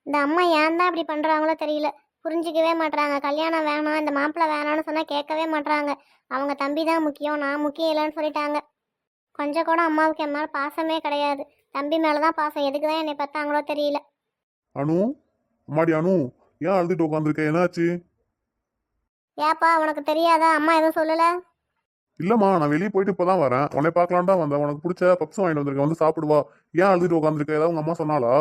இந்த அம்மா ஏன் தான் இப்படி பண்ணுறாங்களோ தெரியல. புரிஞ்சிக்கவே மாட்றாங்க. கல்யாணம் வேணாம், இந்த மாப்பிள்ளை வேணான்னு சொன்னால் கேட்கவே மாட்றாங்க. அவங்க தம்பி தான் முக்கியம், நான் முக்கியம் இல்லைன்னு சொல்லிட்டாங்க. கொஞ்சம் கூட அம்மாவுக்கு என் மேலே பாசமே கிடையாது. தம்பி மேலே தான் பாசம். எதுக்கு தான் என்னை பார்த்தாங்களோ தெரியல. அனு, அம்மாடி அனு, ஏன் அழுதுட்டு உட்காந்துருக்க? என்னாச்சு? ஏப்பா உனக்கு தெரியாதா? அம்மா எதுவும் சொல்லலை? இல்லம்மா, நான் வெளியே போயிட்டு இப்பதான் வரேன். உன்னை பார்க்கலாம் தான் வந்தேன். உனக்கு பிடிச்ச பப்ஸ் வாங்கிட்டு வந்திருக்கேன், வந்து சாப்பிடுவா. ஏன் அழுதுட்டு உட்காந்துருக்க? ஏதாவது உங்க அம்மா சொன்னாலா?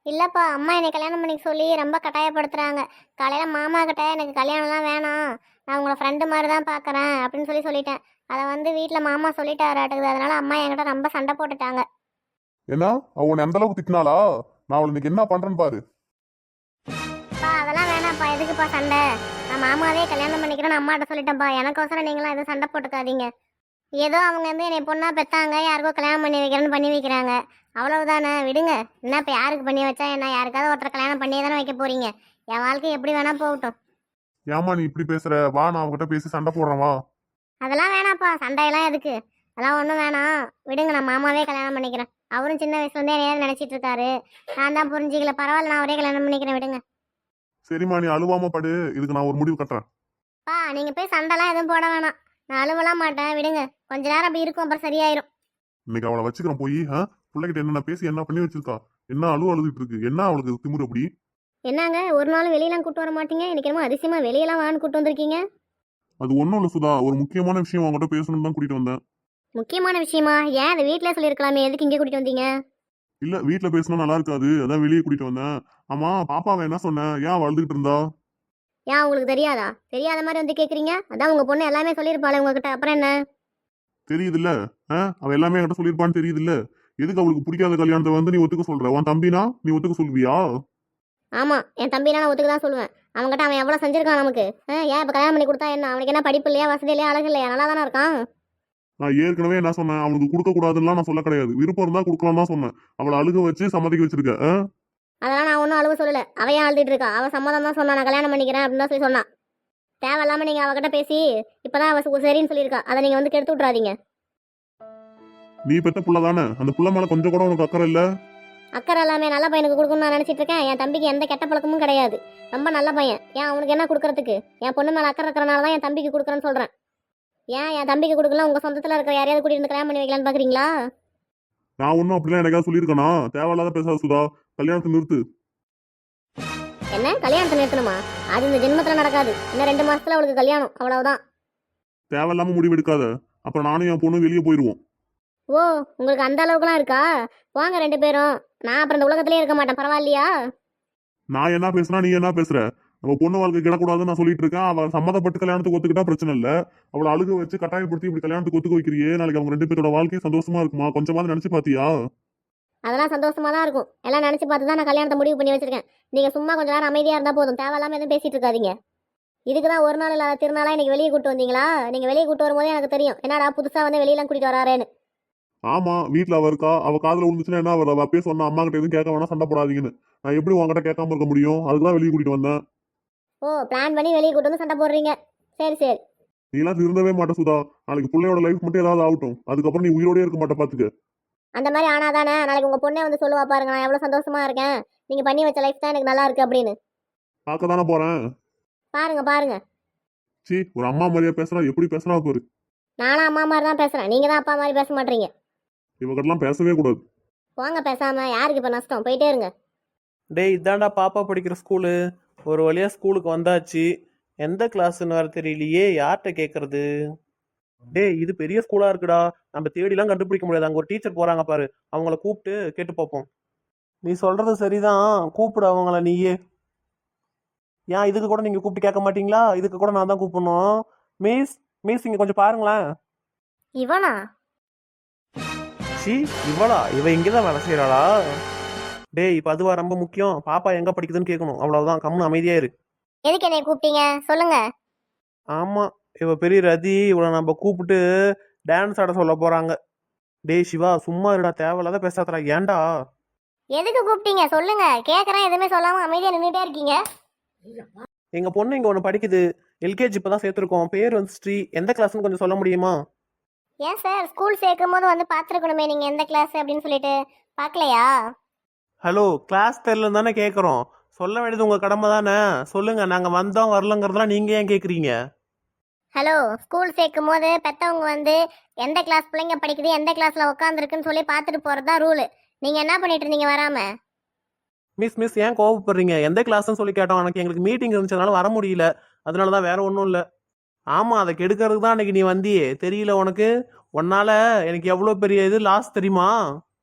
இல்லைப்பா, அம்மா என்னை கல்யாணம் பண்ணிக்க சொல்லி ரொம்ப கட்டாயப்படுத்துகிறாங்க. காலையில் மாமா கிட்ட எனக்கு கல்யாணம்லாம் வேணாம், நான் உங்களை ஃப்ரெண்டு மாதிரி தான் பார்க்குறேன் அப்படின்னு சொல்லிட்டேன். அதை வந்து வீட்டில் மாமா சொல்லிட்டாராட்டுக்குது. அதனால அம்மா என்கிட்ட ரொம்ப சண்டை போட்டுட்டாங்க. ஏன்னா அவ உன்னை அந்த அளவுக்கு திட்டினாளா? நான் அவளை இன்னைக்கு என்ன பண்றேன்னு பாரு. அப்பா அதெல்லாம் வேணாம்ப்பா, எதுக்குப்பா சண்டை? நான் மாமாவே கல்யாணம் பண்ணிக்கிறேன்னு அம்மாட்ட சொல்லிட்டேன்ப்பா. எனக்கோசரம் நீங்களாம் எதுவும் சண்டை போட்டுக்காதீங்க. ஏதோ அவங்க வந்து என்னை பொண்ணா பெற்றாங்க, யாருக்கோ கல்யாணம் பண்ணி வைக்கிறேன்னு பண்ணி வைக்கிறாங்க. அவ்வளவுதானே, விடுங்க. என்ன இப்போ யாருக்கு பண்ணி வச்சா என்ன? யாருக்காவது ஒருத்தர் கல்யாணம் பண்ணியே தானே வைக்க போறீங்க. என் வாழ்க்கை எப்படி வேணா போகட்டும். ஏமா நீ இப்படி பேசுற? வா, நான் அவகிட்ட பேசி சண்டை போடுறேன், வா. அதெல்லாம் வேணாம்ப்பா, சண்டையெல்லாம் எதுக்கு? அதெல்லாம் ஒன்றும் வேணாம், விடுங்க. நான் மாமாவே கல்யாணம் பண்ணிக்கிறேன். அவரும் சின்ன வயசுல இருந்தே என்னையாவது நினைச்சிட்டு இருக்காரு. நான் தான் புரிஞ்சிக்கல. பரவாயில்ல, நான் அவரே கல்யாணம் பண்ணிக்கிறேன், விடுங்க. சரிம்மா, நீ அழுவாம படு. இதுக்கு நான் ஒரு முடிவு கட்டுறேன். பா நீங்க போய் சண்டைலாம் எதுவும் போட வேணாம். நான் அழுவலாம் மாட்டேன், விடுங்க. கொஞ்ச நேரம் அப்படி இருக்கும், அப்புறம் சரியாயிரும். இன்னைக்கு அவளை வச்சுக்கிறேன் போய். பிள்ளைகிட்ட என்ன பேசி என்ன பண்ணி வச்சிருக்கா? என்ன அழுதுட்டு இருக்கு? என்ன அவளுக்கு திமிரு அப்படி? என்னங்க ஒரு நாள் வெளியெல்லாம் கூட்டு வர மாட்டீங்க? இன்னைக்கு என்னமோ அதிசயமா வெளியெல்லாம் வான்னு கூட்டு வந்திருக்கீங்க. அது ஒண்ணும் இல்ல சுதா, ஒரு முக்கியமான விஷயம் அவங்ககிட்ட பேசணும்னு தான் கூட்டிட்டு வந்தேன். முக்கியமான விஷயமா? ஏன் அதை வீட்டிலே சொல்லியிருக்கலாமே, எதுக்கு இங்கே கூட்டிட்டு வந்தீங்க? இல்ல, வீட்டுல பேசினா நல்லா இருக்காது, அதான் வெளியே கூட்டிட்டு வந்தேன். ஆமா, பாப்பாவை என்ன சொன்னேன்? ஏன் அழுதுகிட்டு இருந்தா? ஏன் உங்களுக்கு தெரியாதா? தெரியாத மாதிரி வந்து கேட்குறீங்க. அதான் உங்க பொண்ணு எல்லாமே சொல்லியிருப்பாளே உங்ககிட்ட, அப்புறம் என்ன? தெரியுது இல்ல? அவ எல்லாமே என்கிட்ட சொல்லியிருப்பான்னு தெரியுது இல்ல? எதுக்கு அவளுக்கு பிடிக்காத கல்யாணத்தை வந்து நீ ஒத்துக்க சொல்ற? உன் தம்பினா நீ ஒத்துக்க சொல்வியா? ஆமா, என் தம்பினா நான் ஒத்துக்க தான் சொல்லுவேன். அவன்கிட்ட அவன் எவ்வளோ செஞ்சிருக்கான் நமக்கு. ஏன் இப்போ கல்யாணம் பண்ணி கொடுத்தா என்ன? அவனுக்கு என்ன படிப்பு இல்லையா, வசதி இல்லையா, அழகு இல்லையா? நல்லா தானே இருக்கான். நான் ஏற்கனவே என்ன சொன்னேன்? அவனுக்கு கொடுக்க கூடாதுன்னா நான் சொல்ல கிடையாது, விருப்பம் இருந்தா கொடுக்கலாம் தான் சொன்னேன். அவளை அழுக வச்சு சம்மதிக்க வச்சிருக்க. அதெல்லாம் நான் ஒன்றும் அழுவ சொல்லலை. அவையா அழுதுட்டு இருக்கா. அவள் சம்மதம் தான் சொன்னா, நான் கல்யாணம் பண்ணிக்கிறேன் அப்படின்னு தான் சொல்லி சொன்னான். தேவையில்லாமல் நீங்கள் அவகிட்ட பேசி இப்போதான் அவள் சரின்னு சொல்லியிருக்கா. அதை நீங்கள் வந்து கெடுத்து விட்றாதீங்க. நீ பெத்த புள்ள தானே, அந்த புள்ள மேல கொஞ்சம் கூட உனக்கு அக்கறை இல்ல? அக்கறை எல்லாமே நல்ல பையனுக்கு கொடுக்கணும்னு நான் நினச்சிட்டு இருக்கேன். என் தம்பிக்கு எந்த கெட்ட பழக்கமும் கிடையாது. ரொம்ப நல்ல பையன். ஏன் அவனுக்கு என்ன கொடுக்கறதுக்கு? என் பொண்ணு மேலே அக்கறை இருக்கிறனால தான் என் தம்பிக்கு கொடுக்குறேன்னு சொல்கிறேன். ஏன் என் தம்பிக்கு கொடுக்கலாம்? உங்கள் சொந்தத்தில் இருக்கிற யாரையாவது கூட்டிட்டு வந்து கல்யாணம் பண்ணி வைக்கலான்னு பார்க்குறீங்களா? நான் ஒன்னும் அப்படிலாம் எனக்காவது சொல்லியிருக்கேனா? தேவையில்லாத பேசாத சுதா, கல்யாணத்தை நிறுத்து. என்ன கல்யாணத்தை நிறுத்தணுமா? அது இந்த ஜென்மத்தில் நடக்காது. இன்னும் 2 மாசத்துல அவளுக்கு கல்யாணம், அவ்வளவுதான். தேவையில்லாம முடிவு எடுக்காத, அப்புறம் நானும் என் பொண்ணு வெளியே போயிடுவோம். ஓ, உங்களுக்கு அந்த அளவுக்குலாம் இருக்கா? வாங்க 2 பேரும். நான் அப்புறம் இந்த உலகத்திலே இருக்க மாட்டேன், பரவாயில்லையா? நான் என்ன பேசுனா நீ என்ன பேசுற? அவ பொண்ணு வாழ்க்கை கிடக்கூடாதுன்னு நான் சொல்லிட்டு இருக்கேன். அவ சம்மதப்பட்டு கல்யாணத்துக்கு ஒத்துக்கிட்டா பிரச்சனை இல்ல. அவளை அழுக வச்சு கட்டாயப்படுத்தி இப்படி கல்யாணத்துக்கு ஒத்துக்க வைக்கிறியே, நாளைக்கு அவங்க 2 பேரோட வாழ்க்கை சந்தோஷமா இருக்குமா? கொஞ்சமாவது நினைச்சு பாத்தியா? அதெல்லாம் சந்தோஷமா தான் இருக்கும். எல்லாம் நினைச்சு பார்த்து தான் நான் கல்யாணத்தை முடிவு பண்ணி வச்சிருக்கேன். நீங்க சும்மா கொஞ்ச நேரம் அமைதியா இருந்தா போதும். தேவையில்லாம எதுவும் பேசிட்டு இருக்காதீங்க. இதுக்கு தான் ஒரு நாள் இல்லாத திருநாளா இன்னைக்கு வெளியே கூட்டு வந்தீங்களா? நீங்க வெளியே கூட்டு வரும்போதே எனக்கு தெரியும், என்னடா புதுசா வந்து வெளியெல்லாம் கூட்டிட்டு வராருன்னு. ஆமா, வீட்டுல அவ இருக்கா. அவ காதுல விழுந்துச்சுன்னா என்ன? அவ அப்பயே சொன்னா அம்மா கிட்ட எதுவும் கேட்க வேணா, சண்டை போடாதீங்கன்னு. நான் எப்படி உங்ககிட்ட கேட்காம இருக்க முடியும்? அதுக்குதான் வெளியே கூட்டிட்டு வந்தேன். ஓ, பிளான் பண்ணி வெளியே கூட்டு வந்து சண்டை போடுறீங்க. சரி சரி. நீ எல்லாம் திருந்தவே மாட்ட சுதா. நாளைக்கு பிள்ளையோட லைஃப் மட்டும் ஏதாவது ஆகட்டும், அதுக்கப்புறம் நீ உயிரோடே இருக்க மாட்ட, பாத்துக்க. அந்த மாதிரி ஆனாதானே நாளைக்கு உங்க பொண்ணே வந்து சொல்லுவா, பாருங்க நான் எவ்வளவு சந்தோஷமா இருக்கேன், நீங்க பண்ணி வச்ச லைஃப் தான் எனக்கு நல்லா இருக்கு அப்படின்னு. பார்க்க தானே போறேன். பாருங்க பாருங்க. சீ, ஒரு அம்மா மாதிரியா பேசுறா? எப்படி பேசுறா பாரு. நானும் அம்மா மாதிரி தான் பேசுறேன், நீங்க தான் அப்பா மாதிரி பேச மாட்டீங்க. இவகிட்டலாம் பேசவே கூடாது. போங்க பேசாம, யாருக்கு இப்ப நஷ்டம்? போயிட்டே இருங்க. டேய், இதாண்டா பாப்பா படிக்கிற ஸ்கூலு. ஒரு வழியாக ஸ்கூலுக்கு வந்தாச்சு. எந்த கிளாஸ்ன்னு வேறு தெரியலையே, யார்கிட்ட கேட்கறது? டேய், இது பெரிய ஸ்கூலாக இருக்குடா. நம்ம தேடிலாம் கண்டுபிடிக்க முடியாது. அங்கே ஒரு டீச்சர் போகிறாங்க பாரு, அவங்கள கூப்பிட்டு கேட்டு பார்ப்போம். நீ சொல்கிறது சரிதான், கூப்பிடு அவங்கள நீயே. ஏன் இதுக்கு கூட நீங்கள் கூப்பிட்டு கேட்க மாட்டீங்களா? இதுக்கு கூட நான் தான் கூப்பிடணும். மிஸ், மிஸ் இங்கே கொஞ்சம் பாருங்களேன். இவனா? சி, இவளா? இவ இங்கே தான் வேலை செய்கிறாளா? டேய், இப்போ அதுவா ரொம்ப முக்கியம்? பாப்பா எங்கே படிக்குதுன்னு கேட்கணும், அவ்வளோதான். கம்முன்னு அமைதியாக இரு. எதுக்கு என்னை கூப்பிட்டீங்க சொல்லுங்க. ஆமாம், இவ பெரிய ரதி. இவளை நம்ம கூப்பிட்டு டான்ஸ் ஆட சொல்ல போகிறாங்க. டேய் சிவா, சும்மா இருடா, தேவையில்லாத பேசாதடா. ஏன்டா? எதுக்கு கூப்பிட்டீங்க சொல்லுங்க, கேட்குறேன். எதுவுமே சொல்லாம அமைதியா நின்றுட்டே இருக்கீங்க. எங்கள் பொண்ணு இங்கே ஒன்று படிக்குது. எல்கேஜி இப்போ தான் சேர்த்துருக்கோம். பேர் வந்து ஸ்ரீ. எந்த கிளாஸ்னு கொஞ்சம் சொல்ல முடியுமா? ஏன் சார், ஸ்கூல் சேர்க்கும் போது வந்து பார்த்துருக்கணுமே நீங்க எந்த கிளாஸ் அப்படின்னு சொல்லிட்டு. பார்க்கலையா? ஹலோ, கிளாஸ் தெரியலன்னு தானே கேட்குறோம். சொல்ல வேண்டியது உங்கள் கடமை தானே. சொல்லுங்க, நாங்கள் வந்தோம் வரலங்கிறதெல்லாம் நீங்கள் ஏன் கேட்குறீங்க? ஹலோ, ஸ்கூல் சேர்க்கும் போது பெத்தவங்க வந்து எந்த கிளாஸ் பிள்ளைங்க படிக்குது எந்த கிளாஸ்ல உட்காந்துருக்குன்னு சொல்லி பார்த்துட்டு போறது தான் ரூலு. நீங்க என்ன பண்ணிட்டு இருந்தீங்க வராம? மிஸ் ஏன் கோவப்படுறீங்க? எந்த கிளாஸ்னு சொல்லி கேட்டோம். எனக்கு எங்களுக்கு மீட்டிங் இருந்துச்சதுனால வர முடியல. அதனால தான், வேற ஒன்றும் இல்லை. ஆமாம், அதை கெடுக்கிறதுக்கு தான் அன்னைக்கு நீ வந்தியே. தெரியல உனக்கு? உன்னால எனக்கு எவ்வளோ பெரிய இது லாஸ் தெரியுமா?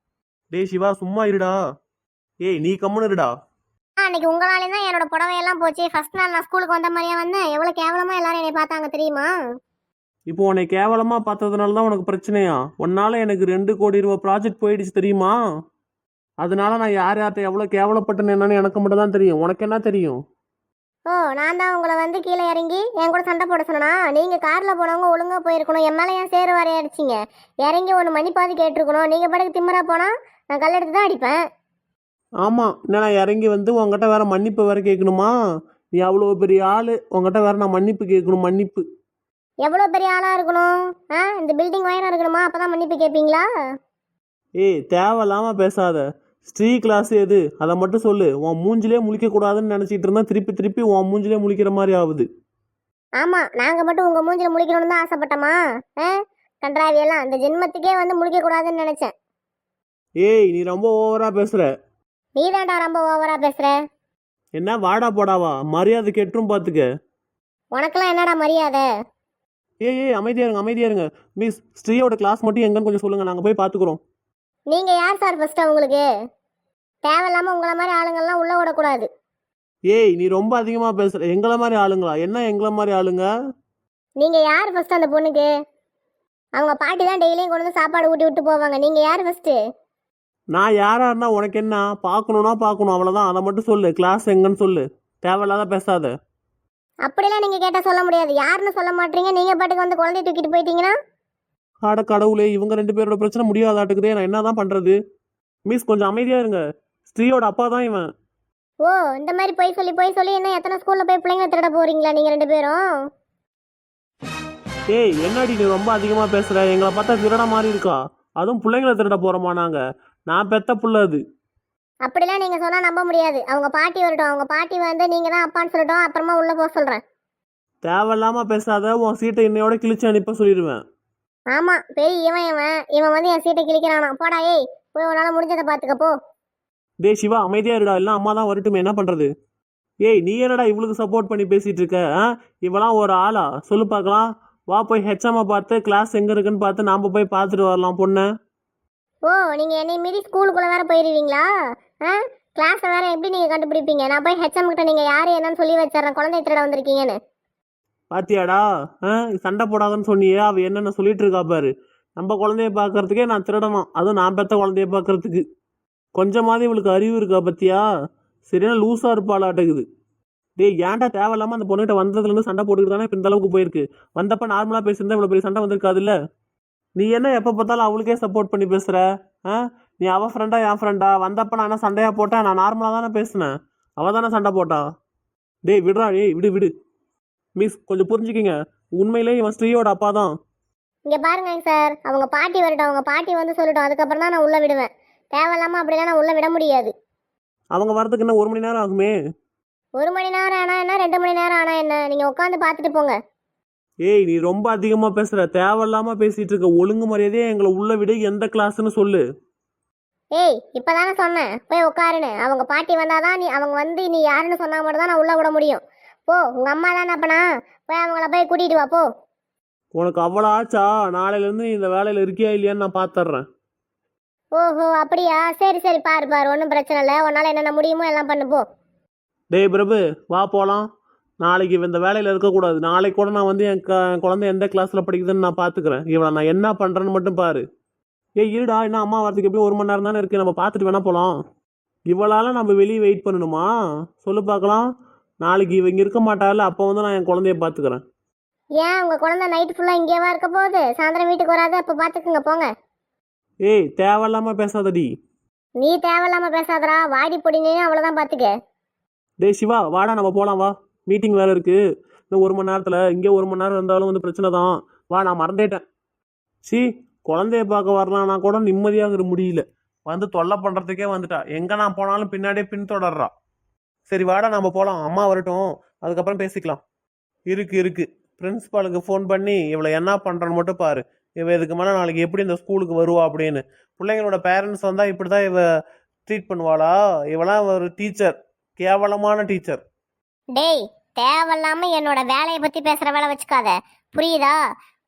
டேய் சிவா, சும்மா இருடா. ஏய், நீ கம்முன்னு இருடா. அன்னைக்கு உங்களாலே தான் என்னோட புடவையெல்லாம் போச்சு. ஃபர்ஸ்ட் நாள் நான் ஸ்கூலுக்கு வந்த மாதிரியா வந்தேன். எவ்வளவு கேவலமா எல்லாரும் என்னை பார்த்தாங்க தெரியுமா? இப்போ உன்னை கேவலமா பார்த்ததுனால தான் உனக்கு பிரச்சனையா? உன்னால எனக்கு 2 கோடி ரூபாய் ப்ராஜெக்ட் போயிடுச்சு தெரியுமா? அதனால நான் யார்கிட்ட எவ்வளோ கேவலப்பட்டேன்னு என்னன்னு எனக்கு மட்டும் தான் தெரியும். உனக்கு என்ன தெரியும்? ஓ, நான் தான் உங்களை வந்து கீழே இறங்கி என் கூட சண்டை போட சொன்னா? நீங்க கார்ல போனவங்க ஒழுங்கா போயிருக்கணும். என் மேல ஏன் சேறு வாரி அடிச்சிங்க? இறங்கி ஒன்று மன்னிப்பாதி கேட்டிருக்கணும். நீங்க படகு திமிரா போனா நான் கல்லெடுத்து தான் அடிப்பேன். ஆமாம், என்ன நான் இறங்கி வந்து உங்ககிட்ட வேற மன்னிப்பு வேற கேட்கணுமா? நீ அவ்வளோ பெரிய ஆளு, உங்ககிட்ட வேற நான் மன்னிப்பு கேட்கணும். மன்னிப்பு? எவ்வளோ பெரிய ஆளா இருக்கணும்? இந்த பில்டிங் வயரா இருக்கணுமா? அப்பதான் மன்னிப்பு கேட்பீங்களா? ஏய், தேவையில்லாம பேசாத. ஸ்ரீ கிளாஸ் எது அதை மட்டும் சொல்லு. உன் மூஞ்சிலே முழிக்க கூடாதுன்னு நினைச்சிட்டு இருந்தா திருப்பி திருப்பி உன் மூஞ்சிலே முழிக்கிற மாதிரி ஆகுது. ஆமா, நாங்க மட்டும் உங்க மூஞ்சில முழிக்கணும்னு தான் ஆசைப்பட்டோமா? கன்றாவியெல்லாம் இந்த ஜென்மத்துக்கே வந்து முழிக்க கூடாதுன்னு நினைச்சேன். ஏய், நீ ரொம்ப ஓவரா பேசுற. நீ தான்டா ரொம்ப ஓவரா பேசுற. என்ன வாடா போடாவா? மரியாதை கெட்டுரும் பாத்துக்க. உனக்கெல்லாம் என்னடா மரியாதை? ஏய், அமைதியா இருங்க, அமைதியா இருங்க. மிஸ், ஸ்ரீயோட கிளாஸ் மட்டும் எங்கன்னு கொஞ்சம் சொல்லுங்க, நாங்க போய் பாத்துக்கிறோம். நீங்க யார் சார் ஃபர்ஸ்ட்? உங்களுக்கு தேவையில்லாம உங்களை மாதிரி ஆளுங்கள்லாம் உள்ள விடக்கூடாது. ஏய், நீ ரொம்ப அதிகமா பேசுற. எங்களை மாதிரி ஆளுங்களா? என்ன எங்களை மாதிரி ஆளுங்க? நீங்க யார் ஃபர்ஸ்ட் அந்த பொண்ணுக்கு? அவங்க பாட்டி தான் டெய்லியும் கொண்டு வந்து சாப்பாடு ஊட்டி விட்டு போவாங்க. நீங்க யார் ஃபர்ஸ்ட்? நான் யாரா இருந்தா உனக்கு என்ன? பார்க்கணும்னா பார்க்கணும், அவ்வளவுதான். அதை மட்டும் சொல்லு. கிளாஸ் எங்கன்னு சொல்லு. தேவையில்லாத பேசாத. அப்படிலாம் நீங்க கேட்டா சொல்ல முடியாது. யாருன்னு சொல்ல மாட்டீங்க. நீங்க பாட்டுக்கு வந்து குழந்தைய தூக்கிட்டு போயிட்டீங்கன்னா? ஆட கடவுளே, இவங்க 2 பேரோட பிரச்சனை முடியாதாட்டுக்குதே. நான் என்னதான் பண்றது? மிஸ், கொஞ்சம் அமைதியா இருங்க. ஸ்ரீயோட அப்பா தான் இவன். ஓ, இந்த மாதிரி போய் சொல்லி என்ன எத்தனை ஸ்கூல்ல போய் பிள்ளைங்க திருட போறீங்களா நீங்க 2 பேரும்? ஏய், என்னடி நீ ரொம்ப அதிகமா பேசுற? எங்களை பார்த்தா திருட மாதிரி இருக்கா? அதுவும் பிள்ளைங்களை திருட போறோமா நாங்க? நான் பெத்த புள்ள அது. அப்படிலாம் நீங்க சொன்னா நம்ப முடியாது. அவங்க பாட்டி வரட்டும். அவங்க பாட்டி வந்து நீங்க தான் அப்பான்னு சொல்லட்டும். அப்புறமா உள்ள போக சொல்றேன். தேவையில்லாம பேசாத. உன் சீட்டை இன்னையோட கிழிச்சு அனுப்ப சொல்லிடுவேன். ஆமா, பெரிய இவன் வந்து என் சீட்டை கிழிக்கிறானா? போடா ஏய், போய் உன்னால முடிஞ்சதை பாத்துக்க போ. டேய் சிவா, அமைதியா இருடா. எல்லாம் அம்மா தான் வரட்டுமே, என்ன பண்றது? ஏய், நீ என்னடா இவளுக்கு சப்போர்ட் பண்ணி பேசிட்டு இருக்க? இவளாம் ஒரு ஆளா? சொல்லு பார்க்கலாம். வா, போய் ஹெச்எம் பார்த்து கிளாஸ் எங்க இருக்குன்னு பார்த்து நாம போய் பார்த்துட்டு வரலாம் பொண்ணு. ஓ, நீங்க என்னை மீறி ஸ்கூலுக்குள்ள வேற போயிருவீங்களா? கிளாஸ் வேற எப்படி நீங்க கண்டுபிடிப்பீங்க? நான் போய் ஹெச்எம் கிட்ட நீங்க யாரு என்னன்னு சொல்லி வச்சிடறேன், குழந்தை திருட வந்திருக்கீங்கன்னு. பாத்தியாடா? சண்டை போடாதன்னு சொன்னியே, அவ என்னென்ன சொல்லிட்டு இருக்கா பாரு. நம்ம குழந்தைய பார்க்கறதுக்கே நான் திருடணும், அதுவும் நான் பெத்த குழந்தைய பார்க்கறதுக்கு. கொஞ்சமாவது இவளுக்கு அறிவு இருக்கா பத்தியா? சரியான லூஸா இருப்பாளாட்டுக்குது. டேய், ஏன்டா தேவையில்லாம அந்த பொண்ணுகிட்ட வந்ததுலேருந்து சண்டை போட்டுக்கிட்டு தானே இப்போ இந்த அளவுக்கு போயிருக்கு. வந்தப்ப நார்மலா பேசியிருந்தா இவ்வளோ பெரிய சண்டை வந்திருக்காதுல்ல. நீ என்ன எப்போ பார்த்தாலும் அவளுக்கே சப்போர்ட் பண்ணி பேசுற? நீ அவ ஃப்ரெண்டா என் ஃப்ரெண்டா? வந்தப்ப நான் என்ன சண்டையா போட்டேன்? நான் நார்மலாக தானே பேசினேன். அவ தானே சண்டை போட்டா. டேய் விடுறா, டேய் விடு விடு. மிஸ், கொஞ்சம் புரிஞ்சுக்கிங்க. உண்மையிலே இவன் ஸ்ரீயோட அப்பா தான். இங்க பாருங்க சார், அவங்க பாட்டி வரட்டும். அவங்க பாட்டி வந்து சொல்லட்டும், அதுக்கப்புறம் தான் நான் உள்ள விடுவேன். தேவையில்லாம அப்படிலாம் நான் உள்ள விட முடியாது. அவங்க வரதுக்கு என்ன 1 மணி நேரம் ஆகுமே? 1 மணி நேரம் ஆனா என்ன, 2 மணி நேரம் ஆனா என்ன? நீங்க உட்காந்து பார்த்துட்டு போங்க. ஏய், நீ ரொம்ப அதிகமா பேசுற. தேவையில்லாம பேசிட்டு இருக்க. ஒழுங்கு மரியாதையே எங்களை உள்ள விடு. எந்த கிளாஸ்ன்னு சொல்லு. ஏய், இப்பதானே சொன்னேன் போய் உட்காருன்னு. அவங்க பாட்டி வந்தாதான் அவங்க வந்து நீ யாருன்னு சொன்னா மட்டும் தான் நான் உள்ள விட முடியும். போ, உங்க அம்மா தானே அப்பனா, போய் அவங்கள போய் கூட்டிட்டு வா போ. உனக்கு அவ்வளோ ஆச்சா? நாளையில இருந்து நீ இந்த வேலையில இருக்கியா இல்லையான்னு நான் பாத்துறேன். ஓஹோ, அப்படியா? சரி சரி, பாரு பாரு, ஒன்றும் பிரச்சனை இல்லை. உன்னால என்னென்ன முடியுமோ எல்லாம் பண்ணு போ. டேய் பிரபு, வா போலாம். நாளைக்கு இந்த வேலையில இருக்கக்கூடாது. நாளைக்கு கூட நான் வந்து என் குழந்தை எந்த கிளாஸ்ல படிக்குதுன்னு நான் பாத்துக்கிறேன். இவளை நான் என்ன பண்றேன்னு மட்டும் பாரு. ஏய் இருடா, என்ன அம்மா வரதுக்கு எப்படியும் 1 மணி நேரம் தானே இருக்கு. நம்ம பார்த்துட்டு வேணா போலாம். இவளால நம்ம வெளியே வெயிட் பண்ணணுமா? சொல்லு பார்க்கலாம். நாளைக்கு இவங்க இருக்க மாட்டாள், அப்போ வந்து நான் என் குழந்தைய பாத்துக்கிறேன். ஏன் உங்க குழந்தை நைட் ஃபுல்லா இங்கேவா இருக்க போகுது? சாயந்தரம் வீட்டுக்கு வராது, அப்ப பாத்துக்குங்க போங்க. ஏய், தேவையில்லாம பேசாதடி. நீ தேவையில்லாம பேசாதடா. வாடி பொடினேன்னு அவ்வளவுதான் பாத்துக்க. டேய் சிவா, வாடா நம்ம போலாம் வா. மீட்டிங் வேற இருக்கு இன்னும் 1 மணி நேரத்துல. இங்கே 1 மணி நேரம் இருந்தாலும் வந்து பிரச்சனை தான். வா, நான் மறந்துட்டேன். சி, குழந்தைய பார்க்க வரலான்னா கூட நிம்மதியாக முடியல. வந்து தொல்லை பண்ணுறதுக்கே வந்துட்டா. எங்கே நான் போனாலும் பின்னாடியே பின்தொடர்றா. சரி வாடா நம்ம போகலாம், அம்மா வரட்டும், அதுக்கப்புறம் பேசிக்கலாம். இருக்கு பிரின்ஸ்பாலுக்கு ஃபோன் பண்ணி இவளை என்ன பண்ணுறன்னு மட்டும் பாரு. இவ இதுக்கு மேலே நாளைக்கு எப்படி இந்த ஸ்கூலுக்கு வருவா அப்படின்னு. பிள்ளைங்களோட பேரண்ட்ஸ் வந்தால் இப்படி தான் இவ ட்ரீட் பண்ணுவாளா? இவளாம் ஒரு டீச்சர், கேவலமான டீச்சர். டேய், தேவையில்லாம என்னோட வேலையை பத்தி பேசுற வேலை வச்சுக்காத, புரியுதா?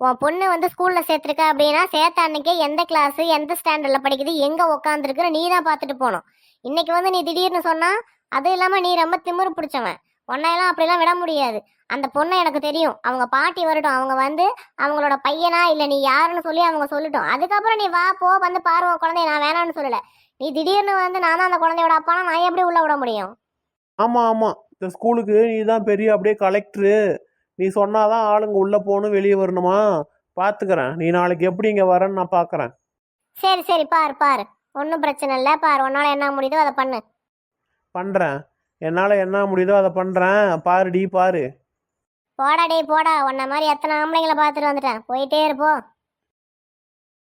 உன் பொண்ணு வந்து ஸ்கூல்ல சேர்த்திருக்க அப்படின்னா சேர்த்த அன்னைக்கே எந்த கிளாஸ் எந்த ஸ்டாண்டர்ட்ல படிக்குது எங்க உட்காந்துருக்குற நீ தான் பார்த்துட்டு போகணும். இன்னைக்கு வந்து நீ திடீர்னு சொன்னா அது இல்லாம நீ ரொம்ப திமிரு பிடிச்சவன். உன்னையெல்லாம் அப்படிலாம் விட முடியாது. அந்த பொண்ணை எனக்கு தெரியும். அவங்க பாட்டி வரட்டும், அவங்க வந்து அவங்களோட பையனா இல்ல நீ யாருன்னு சொல்லி அவங்க சொல்லட்டும். அதுக்கப்புறம் நீ வா போ வந்து பாரு உன் குழந்தைய. நான் வேணான்னு சொல்லல. நீ திடீர்னு வந்து நான் தான் அந்த குழந்தையோட அப்பானா நான் எப்படி உள்ள விட முடியும்? ஆமாம், இந்த ஸ்கூலுக்கு நீ தான் பெரிய அப்படியே கலெக்டரு. நீ சொன்னாதான் ஆளுங்க உள்ளே போகணும் வெளியே வரணுமா? பார்த்துக்கிறேன். நீ நாளைக்கு எப்படி இங்கே வரேன்னு நான் பார்க்குறேன். சரி சரி, பாரு பாரு, ஒன்றும் பிரச்சனை இல்லை. பாரு, உன்னால என்ன முடியுதோ அதை பண்ணு. பண்ணுறேன், என்னால் என்ன முடியுதோ அதை பண்ணுறேன். பாருடி பாரு. போடா டேய் போடா, உன்ன மாதிரி எத்தனை ஆம்பளைங்களை பார்த்துட்டு வந்துட்டேன். போயிட்டே இருப்போம்.